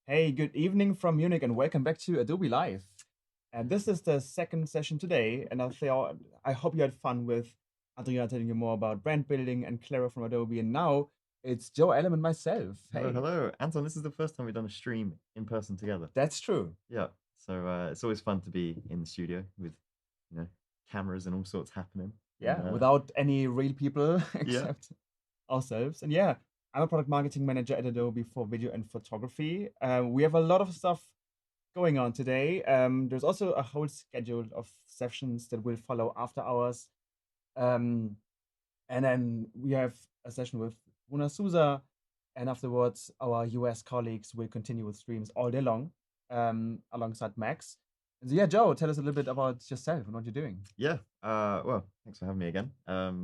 Hey, good evening from Munich and welcome back to Adobe Live. And this is the second session today, and I hope you had fun with Adriana telling you more about brand building and Clara from Adobe. And now it's Joe Allam and myself. Hello, Hey, hello. Anton, this is the first time we've done a stream in person together. that's true. Yeah. So it's always fun to be in the studio with, cameras and all sorts happening. Yeah, And without any real people yeah. except ourselves. And yeah, I'm a product marketing manager at Adobe for video and photography. We have a lot of stuff going on today. There's also a whole schedule of sessions that will follow after hours. Um, And then we have a session with Una Souza, and afterwards our US colleagues will continue with streams all day long, alongside Max. And so yeah, Joe, tell us a little bit about yourself and what you're doing. Yeah. Well, thanks for having me again.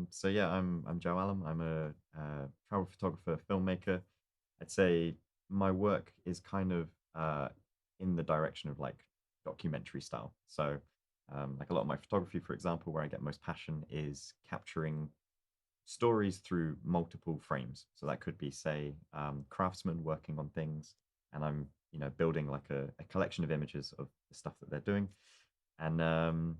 So yeah, I'm Joe Allam. I'm a travel photographer, filmmaker. I'd say my work is kind of in the direction of like documentary style. So like a lot of my photography, for example, where I get most passion is capturing stories through multiple frames. So that could be, say, craftsmen working on things, and I'm, building like a collection of images of the stuff that they're doing. And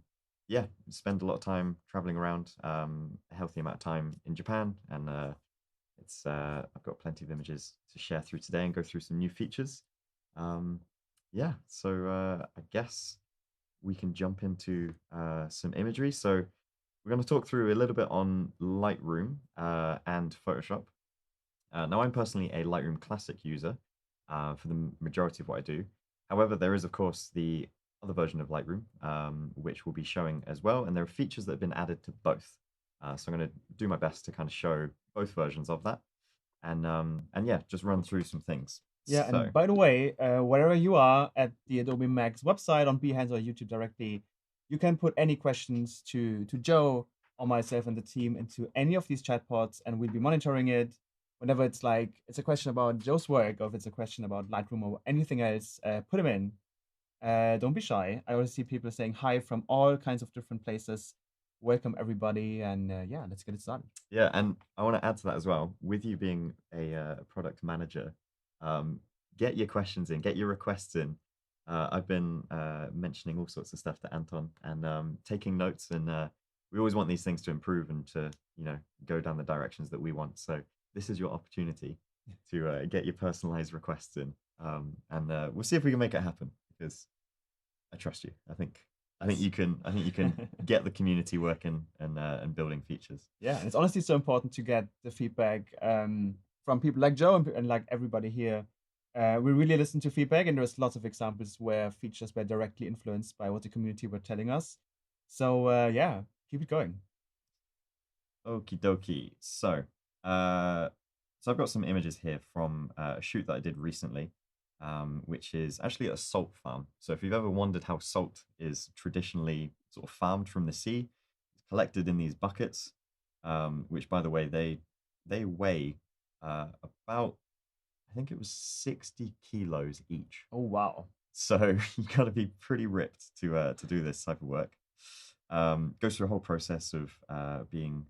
yeah, spend a lot of time traveling around, a healthy amount of time in Japan. And I've got plenty of images to share through today and go through some new features. Yeah, so I guess we can jump into some imagery. So we're going to talk through a little bit on Lightroom and Photoshop. Now, I'm personally a Lightroom Classic user for the majority of what I do. However, there is, of course, the other version of Lightroom, which we'll be showing as well. And there are features that have been added to both. So I'm going to do my best to kind of show both versions of that. And yeah, just run through some things. Yeah, So and by the way, wherever you are at the Adobe Max website, on Behance or YouTube directly, you can put any questions to Joe or myself and the team into any of these chatbots, and we'll be monitoring it. Whenever it's like it's a question about Joe's work, or if it's a question about Lightroom or anything else, put them in. Don't be shy. I always see people saying hi from all kinds of different places. Welcome everybody, and yeah, let's get it started. yeah, and I want to add to that as well. With you being a product manager, um, get your questions in, get your requests in. I've been mentioning all sorts of stuff to Anton and taking notes, and we always want these things to improve and to go down the directions that we want. So this is your opportunity to get your personalized requests in, and we'll see if we can make it happen because I trust you. I think you can. I think you can get the community working and building features. Yeah, and it's honestly so important to get the feedback from people like Joe and like everybody here. We really listen to feedback, and there's lots of examples where features were directly influenced by what the community were telling us. So yeah, keep it going. Okie dokie. So I've got some images here from a shoot that I did recently, which is actually at a salt farm. So if you've ever wondered how salt is traditionally sort of farmed from the sea, it's collected in these buckets, which, by the way, they weigh about, I think it was 60 kilos each. Oh wow. So you got to be pretty ripped to do this type of work. Goes through a whole process of being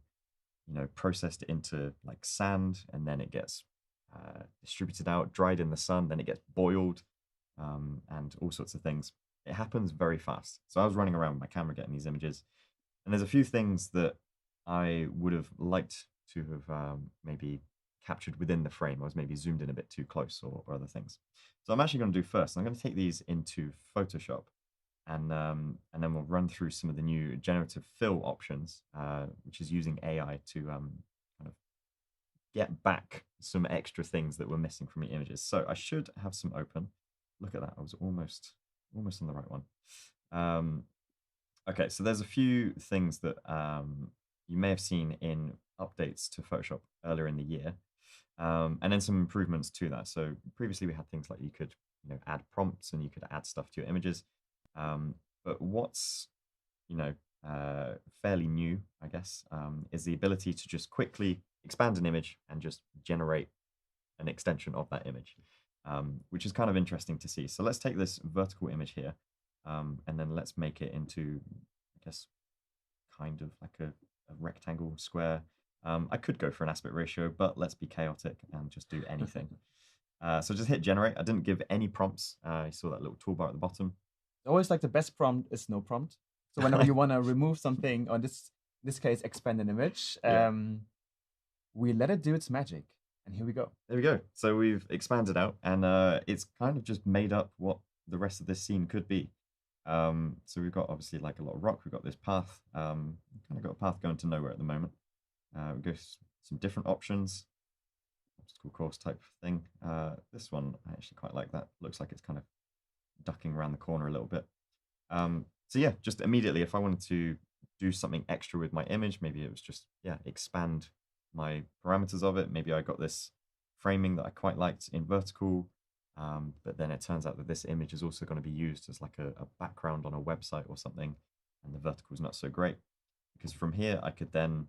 processed into like sand, and then it gets distributed out, dried in the sun, then it gets boiled, and all sorts of things. It happens very fast. So I was running around with my camera getting these images, and there's a few things that I would have liked to have maybe captured within the frame. I was maybe zoomed in a bit too close or other things. So I'm actually going to do first, I'm going to take these into Photoshop, and then we'll run through some of the new generative fill options, which is using AI to kind of get back some extra things that were missing from your images. So I should have some open. Look at that, I was almost on the right one. Okay, so there's a few things that you may have seen in updates to Photoshop earlier in the year. And then some improvements to that. So previously we had things like you could, add prompts and you could add stuff to your images. But what's, you know, fairly new, I guess, is the ability to just quickly expand an image and just generate an extension of that image, which is kind of interesting to see. So let's take this vertical image here, and then let's make it into, I guess, kind of like a rectangle square. I could go for an aspect ratio, but let's be chaotic and just do anything. So just hit generate. I didn't give any prompts. You saw that little toolbar at the bottom. Always like the best prompt is no prompt. So whenever you want to remove something, or this case, expand an image, Yeah. we let it do its magic. And here we go. There we go. So we've expanded out, and it's kind of just made up what the rest of this scene could be. So we've got obviously like a lot of rock. We've got this path. Kind of got a path going to nowhere at the moment. We go some different options, obstacle course type thing. This one I actually quite like that. Looks like it's kind of ducking around the corner a little bit. So yeah, just immediately, if I wanted to do something extra with my image, maybe it was just, expand my parameters of it. Maybe I got this framing that I quite liked in vertical, but then it turns out that this image is also going to be used as like a background on a website or something, and the vertical is not so great. Because from here, I could then,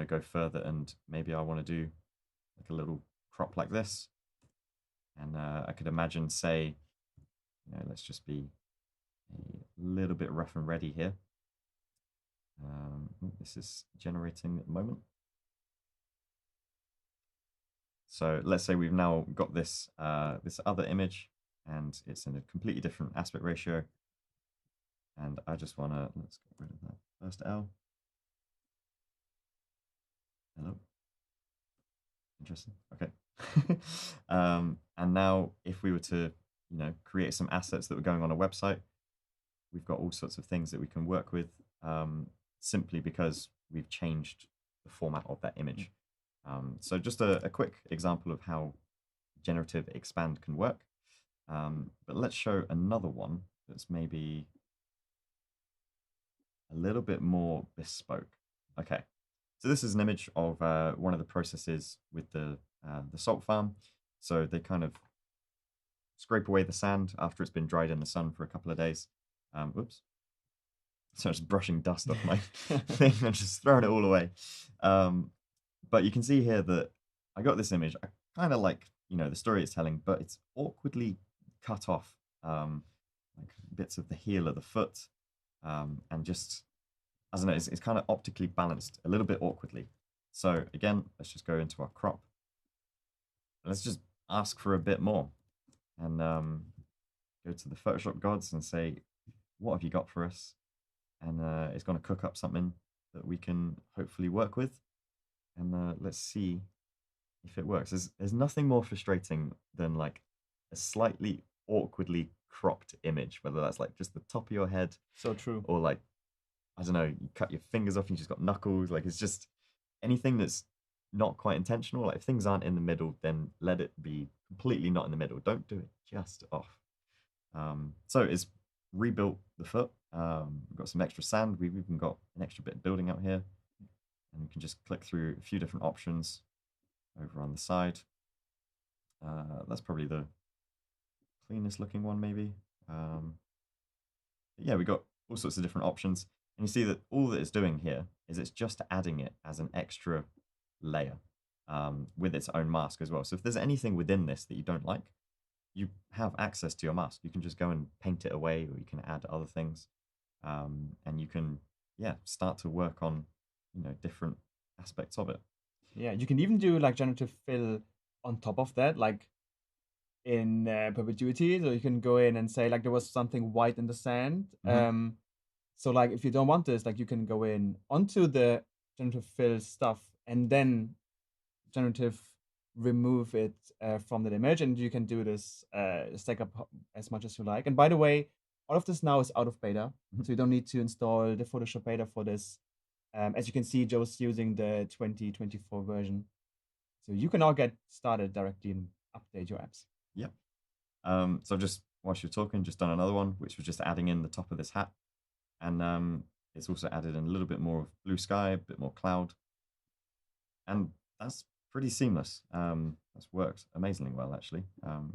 go further, and maybe I want to do like a little crop like this. And I could imagine, say, let's just be a little bit rough and ready here. This is generating at the moment. So let's say we've now got this this other image, and it's in a completely different aspect ratio. And I just want to, let's get rid of that first L. Hello. Interesting. Okay. And now if we were to, create some assets that were going on a website, we've got all sorts of things that we can work with, simply because we've changed the format of that image. So just a quick example of how generative expand can work. But let's show another one that's maybe a little bit more bespoke. Okay, so this is an image of one of the processes with the salt farm. So they kind of scrape away the sand after it's been dried in the sun for a couple of days. Oops. So I'm just brushing dust off my thing and just throwing it all away. But you can see here that I got this image. I kind of like, the story it's telling, but it's awkwardly cut off, like bits of the heel of the foot, and just, I don't know, it's kind of optically balanced a little bit awkwardly. So again, let's just go into our crop. Let's just ask for a bit more, and go to the Photoshop gods and say, what have you got for us? And it's going to cook up something that we can hopefully work with. And let's see if it works. There's nothing more frustrating than like a slightly awkwardly cropped image, whether that's like just the top of your head. So true. Or like, I don't know, you cut your fingers off and you just got knuckles. Like, it's just anything that's not quite intentional. Like, if things aren't in the middle, then let it be completely not in the middle. Don't do it just off. So it's rebuilt the foot. We've got some extra sand. We've even got an extra bit of building out here. And we can just click through a few different options over on the side. That's probably the cleanest looking one, maybe. Yeah, we got all sorts of different options. And you see that all that it's doing here is it's just adding it as an extra layer, with its own mask as well. So if there's anything within this that you don't like, you have access to your mask. You can just go and paint it away, or you can add other things. And you can, start to work on, different aspects of it. Yeah, you can even do like generative fill on top of that, like in perpetuity. So you can go in and say like there was something white in the sand. So like if you don't want this, like you can go in onto the generative fill stuff and then generative remove it from the image, and you can do this stack up as much as you like. And by the way, all of this now is out of beta, so you don't need to install the Photoshop beta for this. As you can see, Joe's using the 2024 version, so you can now get started directly and update your apps. Yep. So I've just, whilst you're talking, just done another one, which was just adding in the top of this hat. And it's also added in a little bit more of blue sky, a bit more cloud. And that's pretty seamless. That's worked amazingly well, actually,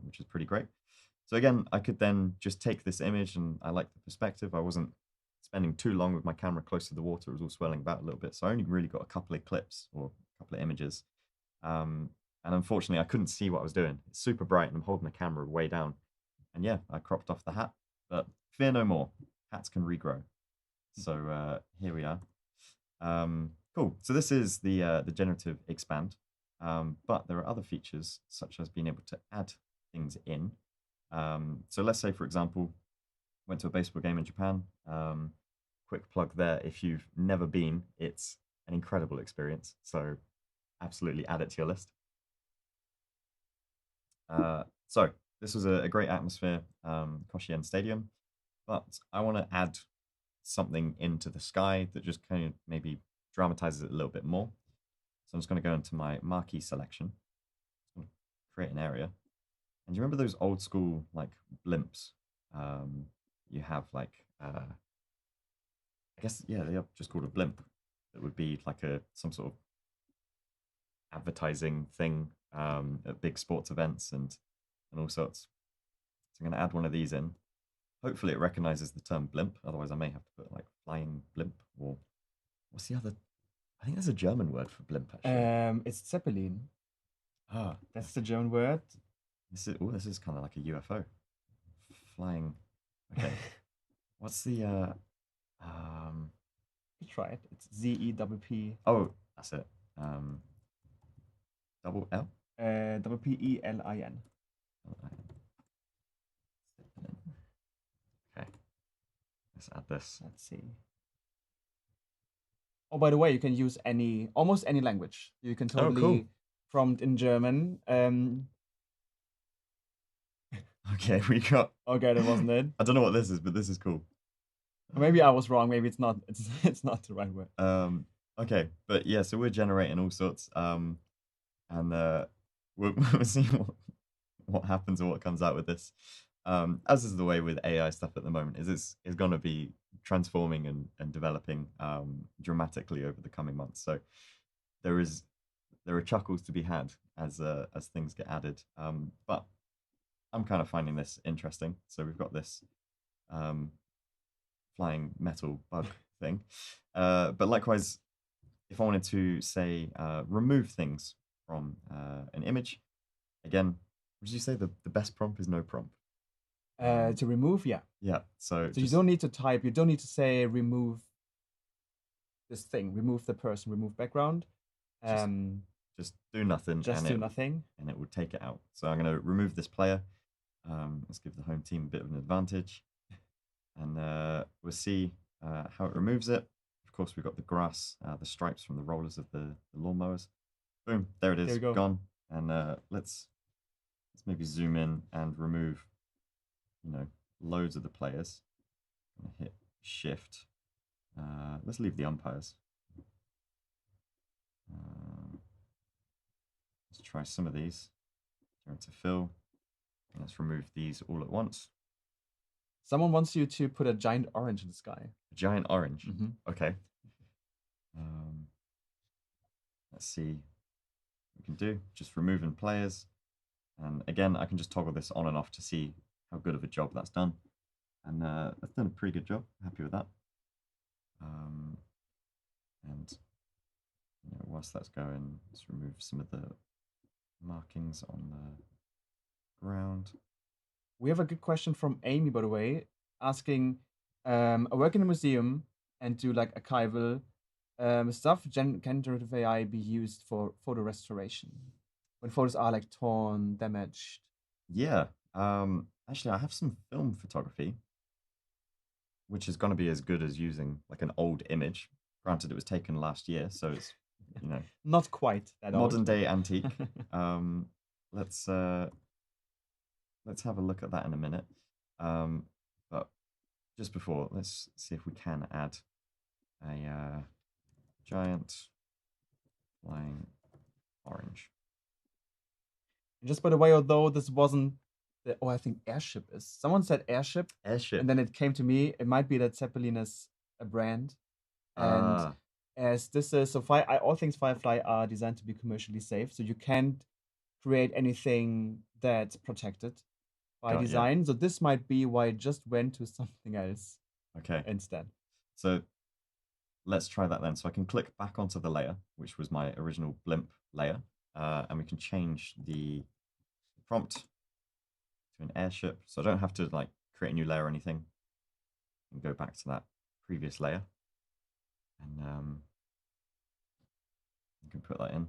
which is pretty great. So again, I could then just take this image, and I like the perspective. I wasn't spending too long with my camera close to the water. It was all swelling about a little bit. So I only really got a couple of clips or a couple of images. And unfortunately, I couldn't see what I was doing. It's super bright, and I'm holding the camera way down. And yeah, I cropped off the hat. But fear no more, hats can regrow. So here we are. Cool. So this is the generative expand, but there are other features such as being able to add things in. So let's say, for example, went to a baseball game in Japan. Quick plug there. If you've never been, it's an incredible experience. So absolutely add it to your list. So this was a great atmosphere, Koshien Stadium, but I want to add something into the sky that just kind of maybe dramatizes it a little bit more. So I'm just going to go into my marquee selection, create an area. And do you remember those old school like blimps? You have like, I guess, yeah, they are just called a blimp. It would be like some sort of advertising thing at big sports events and all sorts. So I'm going to add one of these in. Hopefully it recognizes the term blimp. Otherwise I may have to put like flying blimp, or what's the other? I think there's a German word for blimp, actually. It's Zeppelin. Ah, That's the German word. this is kind of like a UFO. Flying. Okay. What's the Try it. It's ZEPP. oh, that's it. Double L? PELIN. Okay. Let's add this. Let's see. Oh, by the way, you can use almost any language. You can totally cool. prompt in German. Okay, we got. Okay, that wasn't it. I don't know what this is, but this is cool. Or maybe I was wrong. Maybe it's not. It's not the right word. Okay, but yeah, so we're generating all sorts. And we'll see what happens or what comes out with this. As is the way with AI stuff at the moment, is it's going to be transforming and developing dramatically over the coming months. So there are chuckles to be had as things get added. But I'm kind of finding this interesting. So we've got this flying metal bug thing. But likewise, if I wanted to say remove things from an image, again, would you say the best prompt is no prompt? To remove, yeah. Yeah. So you don't need to type. You don't need to say remove this thing, remove the person, remove background. Just do nothing. Do nothing, and it will take it out. So I'm going to remove this player. Let's give the home team a bit of an advantage, and we'll see how it removes it. Of course, we've got the grass, the stripes from the rollers of the lawnmowers. Boom, there it is, there gone. And let's maybe zoom in and remove, loads of the players. I'm gonna hit shift. Let's leave the umpires. Let's try some of these. Go into fill. Let's remove these all at once. Someone wants you to put a giant orange in the sky. A giant orange? Mm-hmm. Okay. Let's see what we can do. Just removing players. And again, I can just toggle this on and off to see how good of a job that's done. And that's done a pretty good job. Happy with that. And whilst that's going, let's remove some of the markings on the ground. We have a good question from Amy, by the way, asking, I work in a museum and do like archival stuff. Can generative AI be used for photo restoration when photos are like torn, damaged? Yeah. Actually, I have some film photography, which is going to be as good as using like an old image. Granted, it was taken last year, so it's not quite that modern old. day antique. Let's have a look at that in a minute. But just before, let's see if we can add a giant flying orange. Just by the way, although this wasn't I think airship is. Someone said airship. Airship. And then it came to me. It might be that Zeppelin is a brand. And as this is so all things Firefly are designed to be commercially safe, so you can't create anything that's protected by Got yeah. design. So this might be why I just went to something else Okay. instead. So let's try that then. So I can click back onto the layer, which was my original blimp layer, and we can change the prompt to an airship. So I don't have to like create a new layer or anything. And go back to that previous layer, and you can put that in.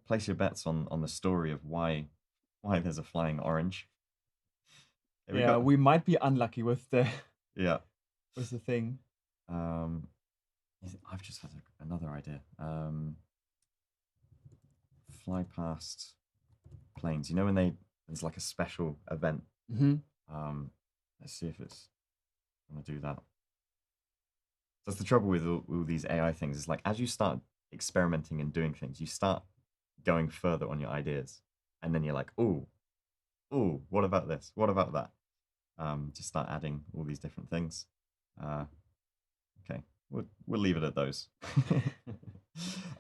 Place your bets on the story of why there's a flying orange. Here we Yeah, go. we might be unlucky with the Yeah. with the thing. I've just had another idea. Fly past planes. You know when there's like a special event. Mm-hmm. Let's see if it's gonna do that. That's the trouble with all these AI things. Is like as you start experimenting and doing things, you start going further on your ideas, and then you're like, oh, what about this? What about that? Just start adding all these different things. Okay, we'll leave it at those.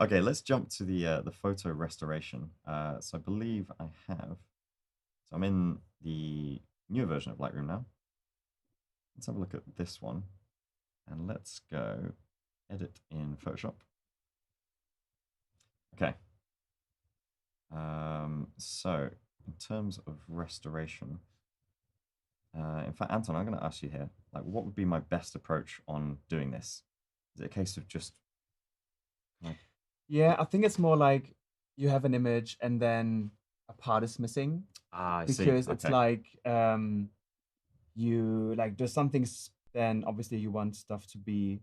Okay, let's jump to the photo restoration. So I believe I have. So I'm in the newer version of Lightroom now. Let's have a look at this one, and let's go edit in Photoshop. Okay. So in terms of restoration, in fact, Anton, I'm going to ask you here, like, what would be my best approach on doing this? Is it a case of just like, Yeah, I think it's more like you have an image and then a part is missing I see. because it's Okay. like you like there's something then obviously you want stuff to be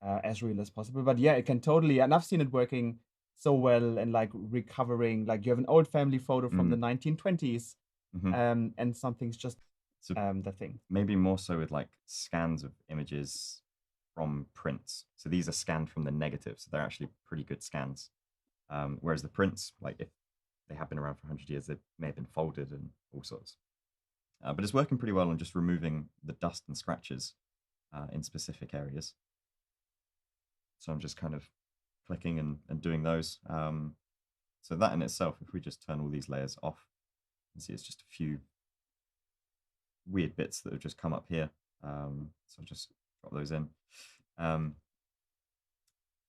as real as possible. But yeah, it can totally, and I've seen it working so well and like recovering, like you have an old family photo from the 1920s, and something's just So the thing. maybe more so with like scans of images from prints. So these are scanned from the negative, so they're actually pretty good scans. Whereas the prints, like if they have been around for 100 years, they may have been folded and all sorts. But it's working pretty well on just removing the dust and scratches in specific areas. So I'm just kind of clicking and doing those. So that in itself, if we just turn all these layers off, you can see it's just a few weird bits that have just come up here. So I'll just drop those in.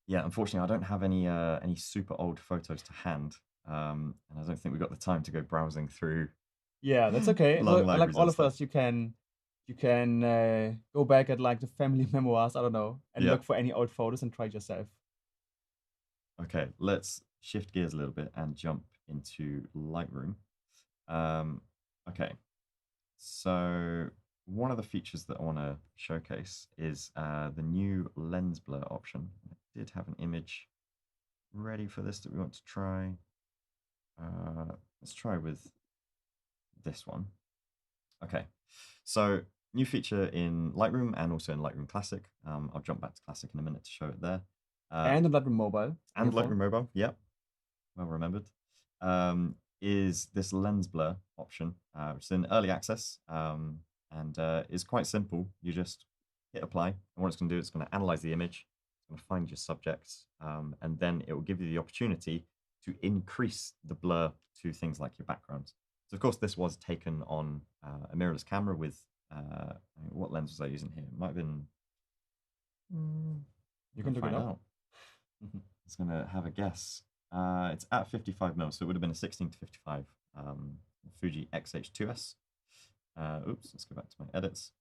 Yeah, unfortunately, I don't have any super old photos to hand, and I don't think we've got the time to go browsing through Yeah, that's okay. long So like libraries all and of stuff. us, you can go back at like the family memoirs, I don't know, and Yeah. look for any old photos and try it yourself. Okay, let's shift gears a little bit and jump into Lightroom. Okay, so one of the features that I want to showcase is the new lens blur option. I did have an image ready for this that we want to try. Let's try with this one. Okay, so new feature in Lightroom and also in Lightroom Classic. I'll jump back to Classic in a minute to show it there. And on Lightroom Mobile on And your Lightroom phone. Mobile, yep, well remembered. Is this lens blur option, which is in early access, and is quite simple. You just hit apply, and what it's going to do, it's going to analyze the image, it's going to find your subjects, and then it will give you the opportunity to increase the blur to things like your backgrounds. So, of course, this was taken on a mirrorless camera with what lens was I using here? It might have been. You can look it Find up. out. It's going to have a guess. It's at 55 mil, so it would have been a 16 to 55 Fuji XH2S. Oops, let's go back to my edits.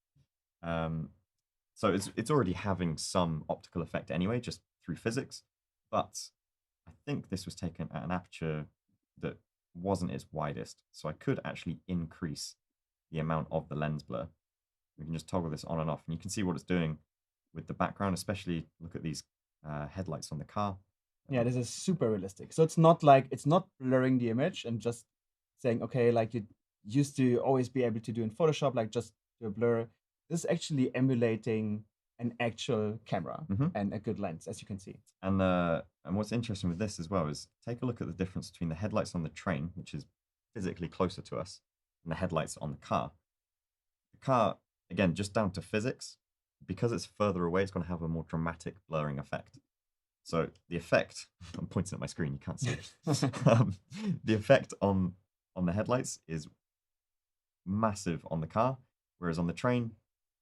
So it's already having some optical effect anyway, just through physics. But I think this was taken at an aperture that wasn't its widest, so I could actually increase the amount of the lens blur. We can just toggle this on and off, and you can see what it's doing with the background, especially look at these headlights on the car. Yeah, this is super realistic. So it's not like it's not blurring the image and just saying, okay, like you used to always be able to do in Photoshop, like just do a blur. This is actually emulating an actual camera and a good lens, as you can see. And what's interesting with this as well is take a look at the difference between the headlights on the train, which is physically closer to us, and the headlights on the car. The car, again, just down to physics, because it's further away, it's going to have a more dramatic blurring effect. So the effect, I'm pointing at my screen, you can't see it. The effect on the headlights is massive on the car, whereas on the train,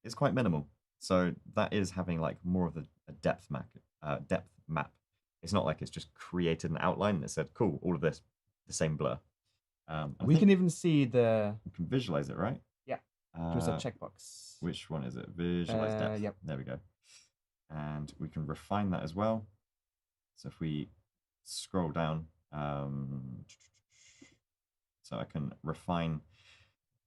it's quite minimal. So that is having like more of a depth map. Depth map. It's not like it's just created an outline that said, "Cool, all of this, the same blur." We can even see the. You can visualize it, right? Yeah. There's a checkbox. Which one is it? Visualize depth. Yep. There we go. And we can refine that as well. So if we scroll down, so I can refine.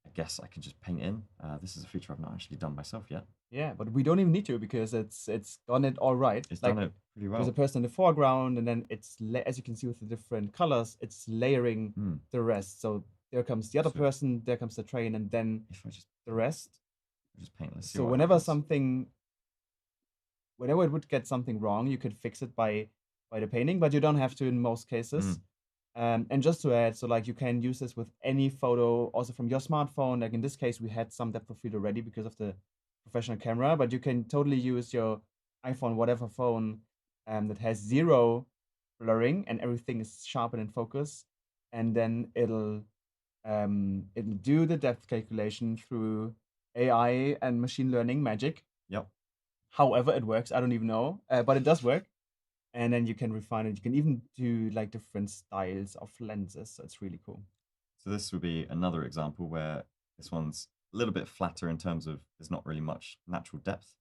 I guess I can just paint in. This is a feature I've not actually done myself yet. Yeah, but we don't even need to because it's done it all right. It's done it pretty well. There's a person in the foreground, and then it's as you can see with the different colors, it's layering the rest. So there comes the other person, there comes the train, and then if I just the rest. Just paint. Let's see. So whenever it would get something wrong, you could fix it by the painting, but you don't have to in most cases. And just to add, so like you can use this with any photo, also from your smartphone. Like in this case, we had some depth of field already because of the professional camera, but you can totally use your iPhone, whatever phone, that has 0 blurring and everything is sharp and in focus, and then it'll do the depth calculation through AI and machine learning magic. Yep. However it works, I don't even know, but it does work. And then you can refine it. You can even do like different styles of lenses. So it's really cool. So this would be another example where this one's a little bit flatter in terms of there's not really much natural depth.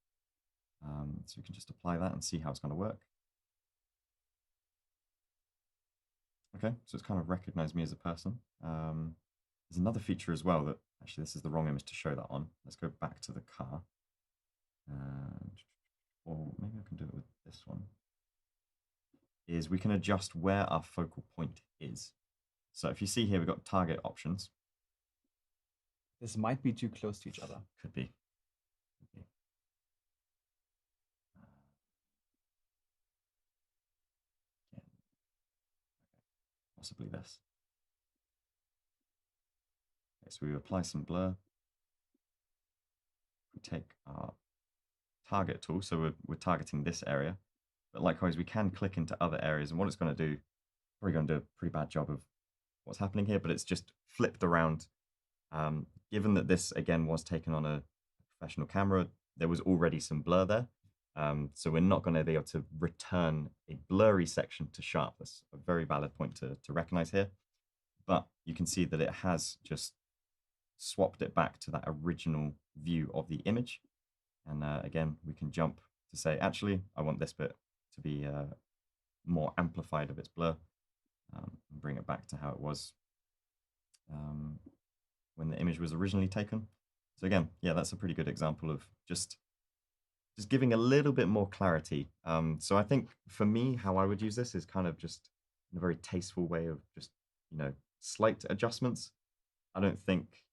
So we can just apply that and see how it's going to work. Okay, so it's kind of recognized me as a person. There's another feature as well that, actually this is the wrong image to show that on. Let's go back to the car. Or maybe I can do it with this one. Is we can adjust where our focal point is. So if you see here, we've got target options. This might be too close to each other. Could be. Possibly this. Okay, so we apply some blur. We take our target tool, so we're targeting this area. But likewise, we can click into other areas, and what it's going to do, probably going to do a pretty bad job of what's happening here, but it's just flipped around. Given that this, again, was taken on a professional camera, there was already some blur there. So we're not going to be able to return a blurry section to sharp. That's a very valid point to recognize here. But you can see that it has just swapped it back to that original view of the image. And again, we can jump to say, actually, I want this bit to be more amplified of its blur, and bring it back to how it was when the image was originally taken. So again, yeah, that's a pretty good example of just giving a little bit more clarity. So I think for me, how I would use this is kind of just in a very tasteful way of just, slight adjustments. I don't think,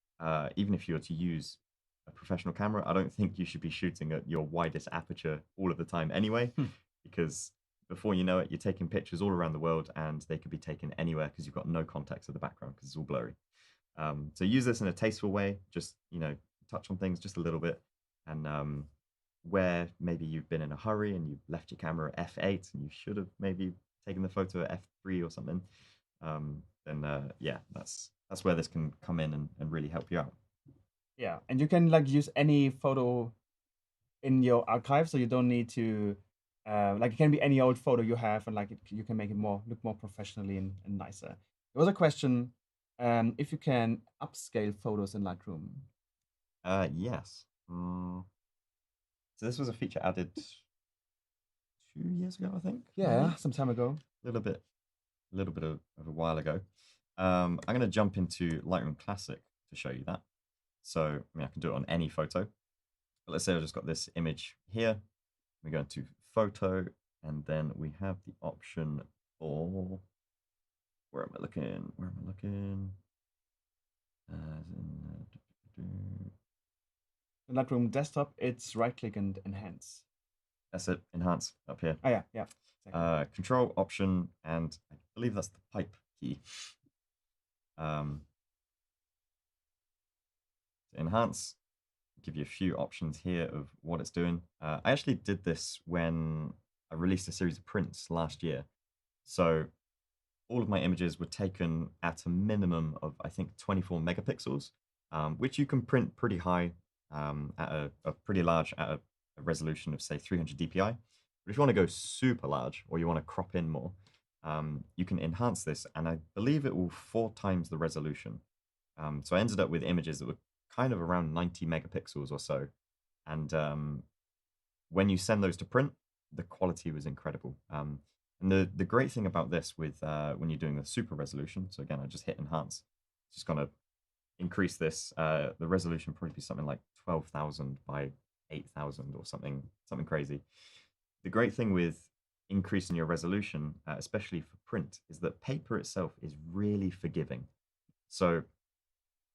even if you were to use a professional camera, I don't think you should be shooting at your widest aperture all of the time anyway, because before you know it, you're taking pictures all around the world and they could be taken anywhere because you've got no context of the background because it's all blurry. So use this in a tasteful way, just, touch on things just a little bit. And where maybe you've been in a hurry and you've left your camera at f8 and you should have maybe taken the photo at f3 or something, then yeah, that's where this can come in and really help you out. Yeah, and you can like use any photo in your archive, so you don't need to like it can be any old photo you have, and like you can make it look more professionally and nicer. There was a question if you can upscale photos in Lightroom. Yes. So this was a feature added 2 years ago, I think. Yeah, maybe? some time ago. A little bit of a while ago. I'm going to jump into Lightroom Classic to show you that. So, I can do it on any photo. But let's say I've just got this image here. We go into Photo, and then we have the option for, where am I looking? In Lightroom Desktop, it's right-click and enhance. That's it, enhance up here. Oh, yeah. Exactly. Control, Option, and I believe that's the pipe key. To enhance, give you a few options here of what it's doing. I actually did this when I released a series of prints last year. So all of my images were taken at a minimum of, I think, 24 megapixels, which you can print pretty high at a pretty large, at a resolution of, say, 300 dpi. But if you want to go super large or you want to crop in more, you can enhance this, and I believe it will 4 times the resolution. So I ended up with images that were kind of around 90 megapixels or so. And when you send those to print, the quality was incredible. And the great thing about this with when you're doing the super resolution, so again, I just hit enhance, it's just gonna increase this. The resolution probably be something like 12,000 by 8,000 or something crazy. The great thing with increasing your resolution, especially for print, is that paper itself is really forgiving. So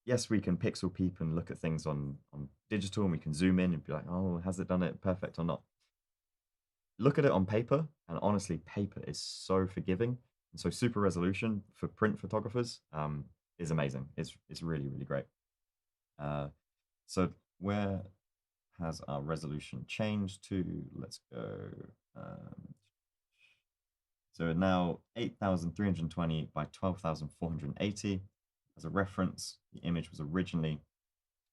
yes, we can pixel peep and look at things on digital, and we can zoom in and be like, oh, has it done it perfect or not? Look at it on paper, and honestly, paper is so forgiving. And so super resolution for print photographers is amazing. It's really, really great. So where has our resolution changed to? Let's go. So now 8,320 by 12,480. As a reference, the image was originally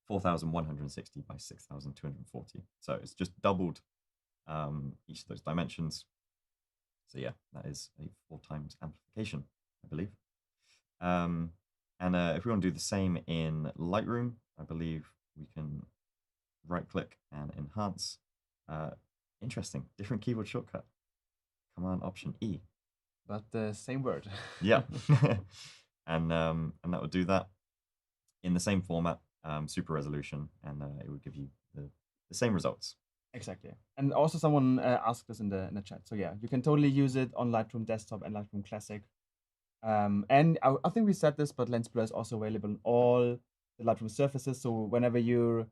4,160 by 6,240. So it's just doubled each of those dimensions. So yeah, that is a 4 times amplification, I believe. And if we want to do the same in Lightroom, I believe we can right-click and enhance. Interesting, different keyboard shortcut. Command Option E. But the same word. Yeah, and that would do that in the same format, super resolution, and it would give you the same results. Exactly. And also someone asked us in the chat. So yeah, you can totally use it on Lightroom Desktop and Lightroom Classic. And I think we said this, but Lens Blur is also available on all the Lightroom surfaces. So whenever you're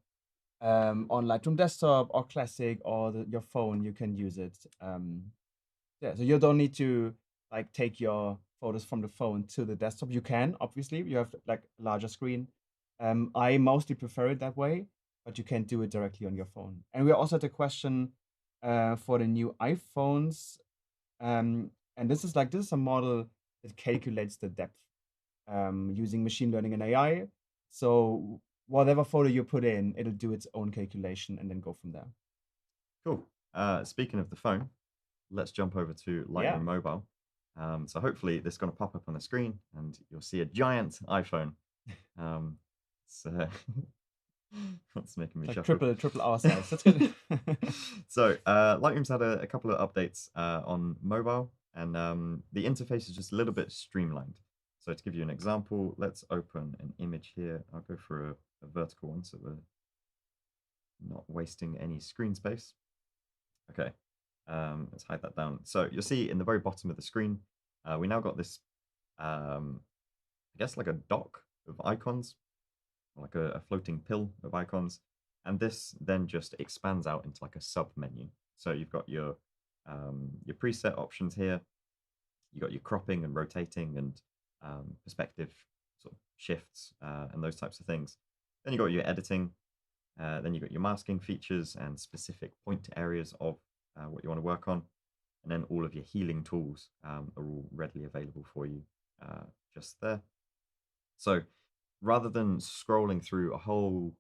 on Lightroom Desktop or Classic or your phone, you can use it. Yeah, so you don't need to like take your photos from the phone to the desktop. You can, obviously, you have like a larger screen. I mostly prefer it that way, but you can do it directly on your phone. And we also had a question for the new iPhones. And this is a model that calculates the depth using machine learning and AI. So whatever photo you put in, it'll do its own calculation and then go from there. Cool. Speaking of the phone, let's jump over to Yeah. Lightroom Mobile. So hopefully this is going to pop up on the screen and you'll see a giant iPhone. So that's making me Like shuffle. triple our size. That's good. So Lightroom's had a couple of updates on mobile, and the interface is just a little bit streamlined. So to give you an example, let's open an image here. I'll go for a vertical one so we're not wasting any screen space. Okay, let's hide that down. So you'll see in the very bottom of the screen, we now got this, I guess like a dock of icons, like a floating pill of icons. And this then just expands out into like a sub menu. So you've got your preset options here. You've got your cropping and rotating and perspective sort of shifts and those types of things. Then you've got your editing. Then you've got your masking features and specific point areas of what you want to work on. And then all of your healing tools are all readily available for you just there. So rather than scrolling through a whole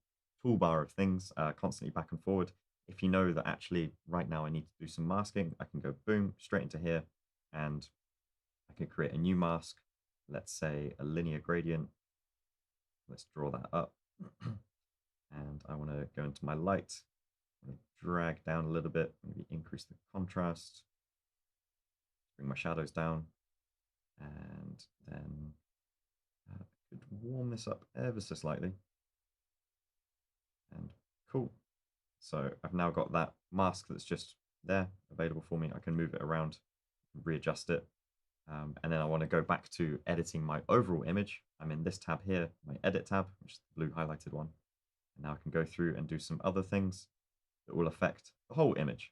toolbar of things constantly back and forward, if you know that actually right now I need to do some masking, I can go boom, straight into here, and I can create a new mask. Let's say a linear gradient. Let's draw that up. And I want to go into my light. I'm going to drag down a little bit, maybe increase the contrast, bring my shadows down, and then I could warm this up ever so slightly. And cool. So I've now got that mask that's just there available for me. I can move it around, readjust it. And then I want to go back to editing my overall image. I'm in this tab here, my edit tab, which is the blue highlighted one. And now I can go through and do some other things that will affect the whole image.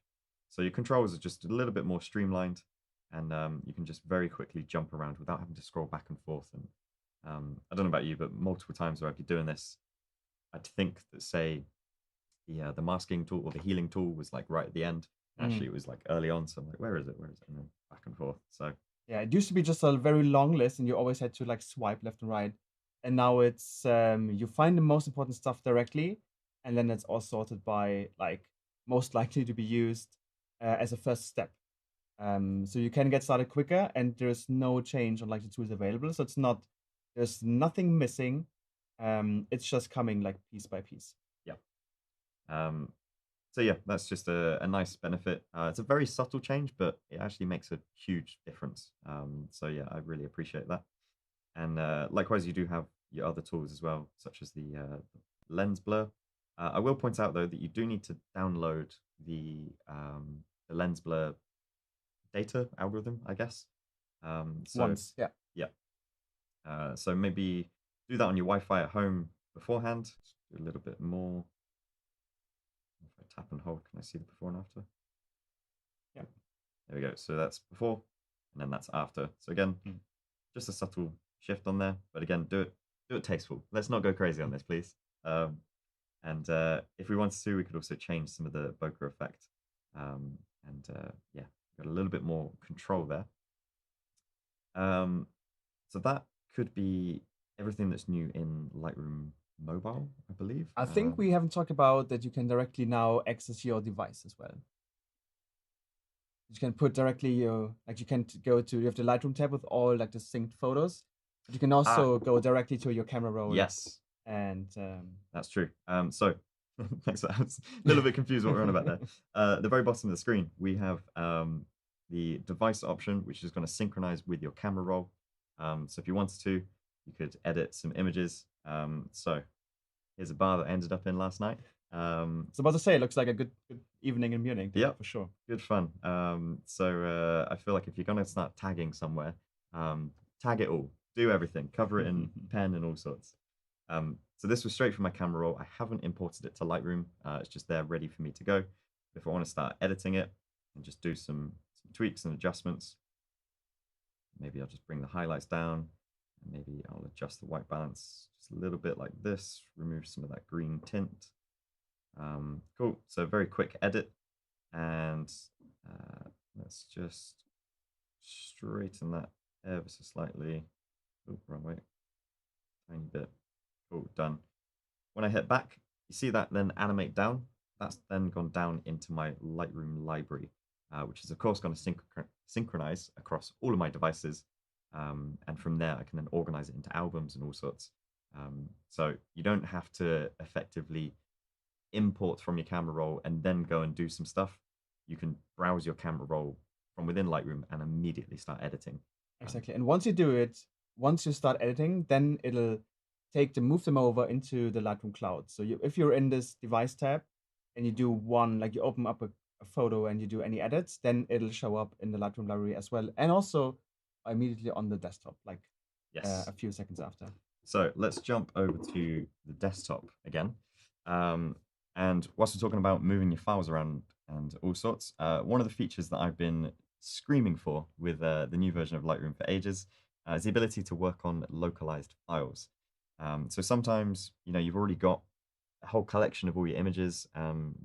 So your controls are just a little bit more streamlined, and you can just very quickly jump around without having to scroll back and forth. And I don't know about you, but multiple times where I'd be doing this, I'd think that, say, the masking tool or the healing tool was like right at the end. Actually, it was like early on, so I'm like, where is it? Where is it? And then back and forth. So Yeah, it used to be just a very long list, and you always had to like swipe left and right. And now it's you find the most important stuff directly, and then it's all sorted by like most likely to be used as a first step. So you can get started quicker, and there's no change on like the tools available. So it's not there's nothing missing. It's just coming like piece by piece. yeah. So yeah, that's just a nice benefit. It's a very subtle change, but it actually makes a huge difference. So yeah, I really appreciate that. And likewise, you do have your other tools as well, such as the lens blur. I will point out though that you do need to download the lens blur data algorithm, I guess. So Once, yeah. yeah, so maybe do that on your Wi-Fi at home beforehand. Do a little bit more. If I tap and hold, can I see the before and after? Yeah. There we go. So that's before, and then that's after. So again, just a subtle shift on there, but again, do it tasteful. Let's not go crazy on this, please. And if we wanted to, we could also change some of the bokeh effect, and yeah, got a little bit more control there. So that could be everything that's new in Lightroom Mobile, I believe. I think we haven't talked about that you can directly now access your device as well. You can put directly your like you can go to you have the Lightroom tab with all like the synced photos, but you can also go directly to your camera roll. Yes, and that's true. So thanks. I was a little bit confused what we're on about there. The very bottom of the screen, we have the device option, which is going to synchronize with your camera roll. So if you wanted to, you could edit some images. So here's a bar that I ended up in last night. I was about to say, it looks like a good evening in Munich. Yeah, for sure. Good fun. So I feel like if you're going to start tagging somewhere, tag it all, do everything, cover it in pen and all sorts. So this was straight from my camera roll. I haven't imported it to Lightroom. It's just there ready for me to go. If I want to start editing it and just do some tweaks and adjustments, maybe I'll just bring the highlights down. And maybe I'll adjust the white balance just a little bit like this, remove some of that green tint. Cool. So very quick edit. And let's just straighten that ever so slightly. Oh, wrong way. Tiny bit. Cool, done. When I hit back, you see that then animate down. That's then gone down into my Lightroom library, which is of course going to synchronize across all of my devices. And from there, I can then organize it into albums and all sorts. So you don't have to effectively import from your camera roll and then go and do some stuff. You can browse your camera roll from within Lightroom and immediately start editing. Exactly. And once you do it, once you start editing, then it'll move them over into the Lightroom cloud. So if you're in this device tab and you do one, like you open up a photo and you do any edits, then it'll show up in the Lightroom library as well. And also immediately on the desktop, like a few seconds after. So let's jump over to the desktop again. And whilst we're talking about moving your files around and all sorts, one of the features that I've been screaming for with the new version of Lightroom for ages is the ability to work on localized files. So sometimes, you've already got a whole collection of all your images.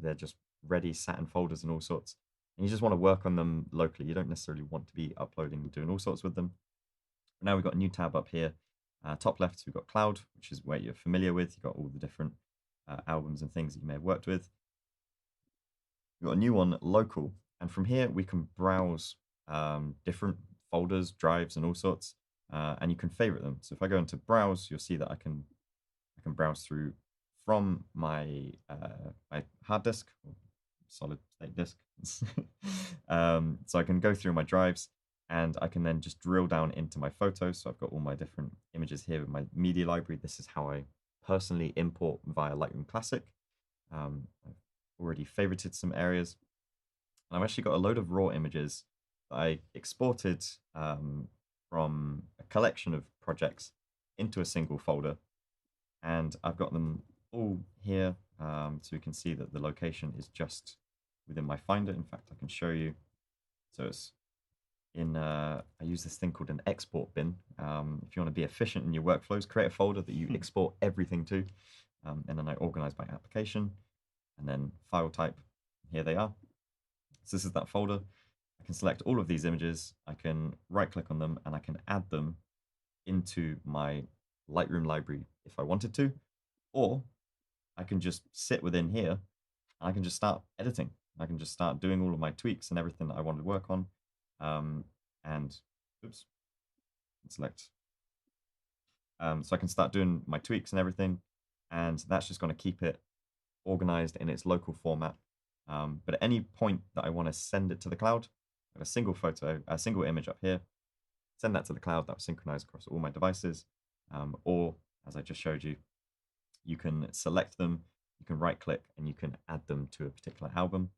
They're just ready, sat in folders and all sorts. And you just want to work on them locally. You don't necessarily want to be uploading and doing all sorts with them. Now we've got a new tab up here. Top left, we've got Cloud, which is where you're familiar with. You've got all the different albums and things that you may have worked with. We've got a new one, Local. And from here, we can browse different folders, drives, and all sorts. And you can favorite them. So if I go into Browse, you'll see that I can browse through from my my hard disk, or solid state disk. So I can go through my drives, and I can then just drill down into my photos. So I've got all my different images here in my media library. This is how I personally import via Lightroom Classic. I've already favorited some areas. And I've actually got a load of raw images that I exported from a collection of projects into a single folder. And I've got them all here, so you can see that the location is just within my Finder. In fact, I can show you. So it's in, I use this thing called an export bin. If you want to be efficient in your workflows, create a folder that you export everything to, and then I organize by application. and then file type. Here they are. So this is that folder. I can select all of these images. I can right click on them and I can add them into my Lightroom library if I wanted to, or I can just sit within here and I can just start editing. I can just start doing all of my tweaks and everything that I want to work on. And oops, select. So I can start doing my tweaks and everything, and that's just going to keep it organized in its local format. But at any point that I want to send it to the cloud, I have a single photo, a single image up here, send that to the cloud, that will synchronize across all my devices. Or as I just showed you, you can select them, you can right click, and you can add them to a particular album.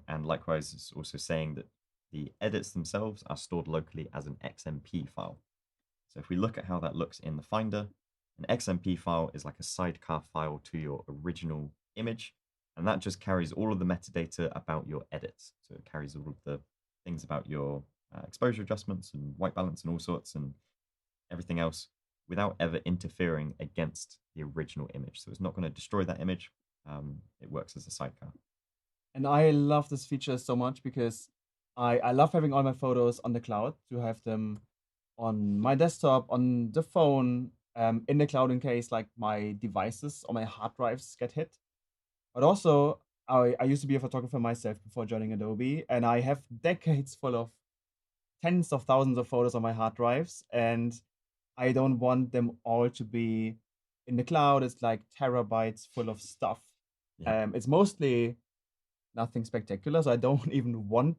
And likewise, it's also saying that the edits themselves are stored locally as an XMP file. So if we look at how that looks in the Finder, an XMP file is like a sidecar file to your original image, and that just carries all of the metadata about your edits. So it carries all of the things about your exposure adjustments and white balance and all sorts and everything else without ever interfering against the original image. So it's not going to destroy that image. It works as a sidecar. And I love this feature so much because I love having all my photos on the cloud, to have them on my desktop, on the phone, in the cloud in case like my devices or my hard drives get hit. But also, I used to be a photographer myself before joining Adobe, and I have decades full of tens of thousands of photos on my hard drives, and I don't want them all to be in the cloud. It's like terabytes full of stuff. Yeah. It's mostly nothing spectacular, so I don't even want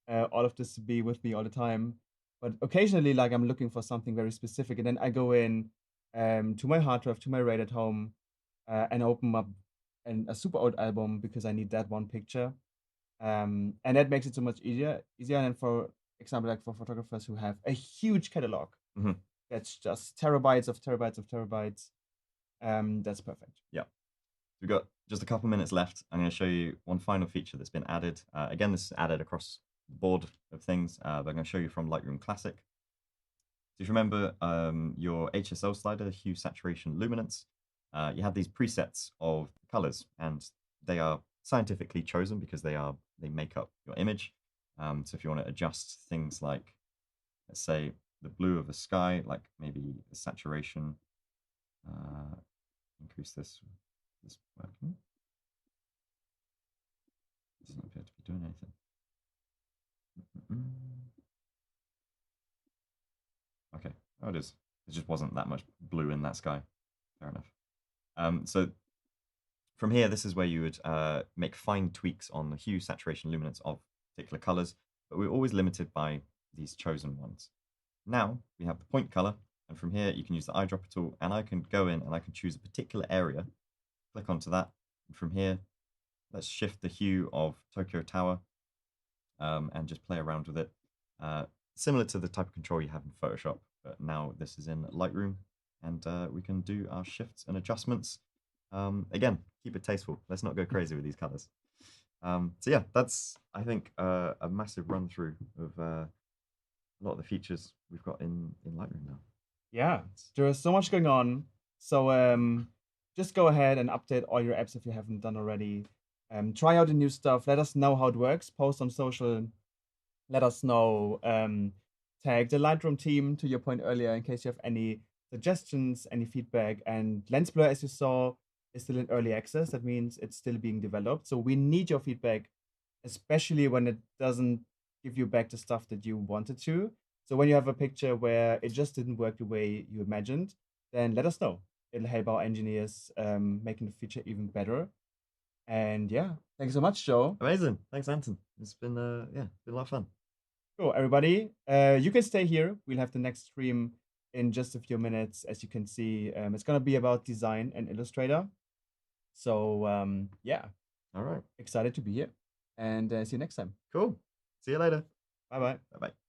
all of this to be with me all the time. But occasionally, like I'm looking for something very specific, and then I go in to my hard drive, to my RAID at home, and open up a super old album because I need that one picture. And that makes it so much easier. And for example, like for photographers who have a huge catalog, that's just terabytes of terabytes of terabytes. That's perfect. Yeah. We've got just a couple minutes left. I'm going to show you one final feature that's been added. Again, this is added across the board of things, but I'm going to show you from Lightroom Classic. So if you remember your HSL slider, hue, saturation, luminance, you have these presets of colors, and they are scientifically chosen because they make up your image. So if you want to adjust things like, let's say, the blue of the sky, like maybe the saturation, increase this working. Doesn't appear to be doing anything. Okay, oh, it is. It just wasn't that much blue in that sky. Fair enough. So from here, this is where you would make fine tweaks on the hue, saturation, luminance of particular colors, but we're always limited by these chosen ones. Now we have the point color, and from here you can use the eyedropper tool, and I can go in and I can choose a particular area, click onto that, and from here, let's shift the hue of Tokyo Tower and just play around with it. Similar to the type of control you have in Photoshop, but now this is in Lightroom, and we can do our shifts and adjustments. Again, keep it tasteful. Let's not go crazy with these colors. So yeah, that's, I think, a massive run through of a lot of the features we've got in Lightroom now. Yeah, there is so much going on. So just go ahead and update all your apps if you haven't done already. Try out the new stuff. Let us know how it works. Post on social. Let us know. Tag the Lightroom team, to your point earlier, in case you have any suggestions, any feedback. And Lens Blur, as you saw, is still in early access. That means it's still being developed. So we need your feedback, especially when it doesn't give you back the stuff that you wanted to. So when you have a picture where it just didn't work the way you imagined, then let us know. It'll help our engineers making the feature even better. And yeah, thanks so much, Joe. Amazing. Thanks, Anton. It's been been a lot of fun. Cool, everybody. You can stay here. We'll have the next stream in just a few minutes. As you can see, it's gonna be about design and Illustrator. So yeah. All right. Excited to be here, and see you next time. Cool. See you later. Bye bye. Bye bye.